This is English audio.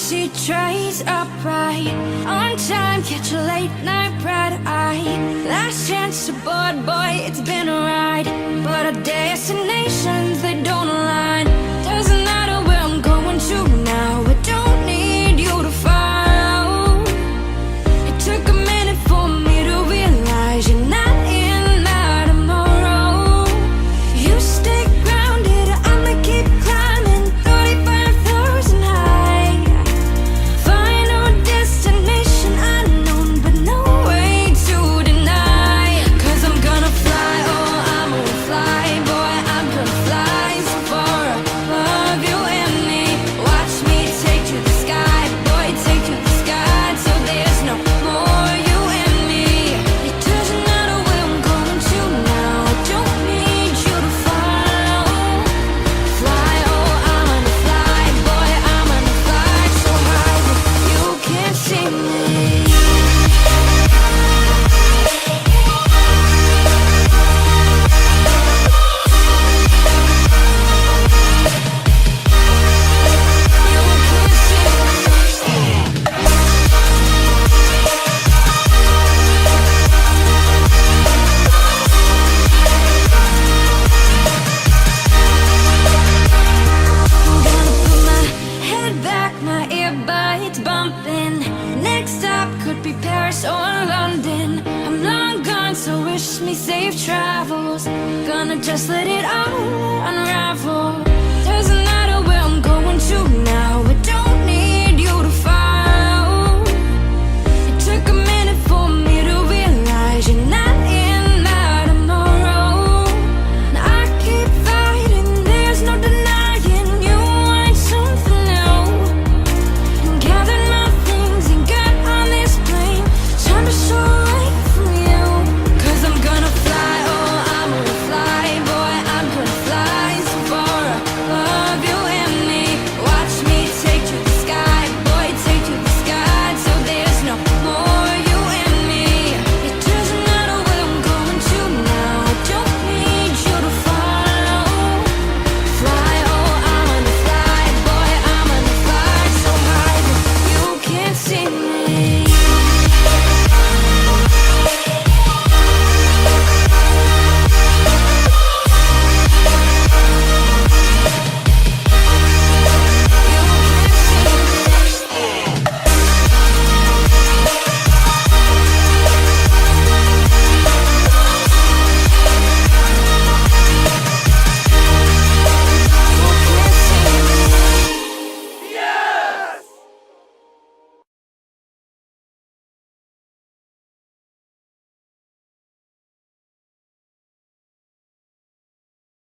backseat trays upright. On time, catch a late night bright eye. Last chance to board, boy, it's been a ride. But our destinations, they don't align. Doesn't matter where I'm going to now. I don't need you to follow. It took a minute for me to realize you're not in my tomorrow. You stay grounded, I'ma keep climbing 35 floors and high. Final destination unknown, but no way to deny. Cause I'm gonna fly, oh I'm gonna fly. Boy, I'm gonna fly so far above you and me. Watch me take to the sky, boy, take to the sky till there's no more you and me. It doesn't matter where I'm going to now. I don't need you to follow. Fly, oh I'm gonna fly, boy, I'm gonna fly so high that you can't see me. My earbuds bumping. Next stop could be Paris or London. I'm long gone, so wish me safe travels. Gonna just let it all unravel. Doesn't matter where I'm going to now. It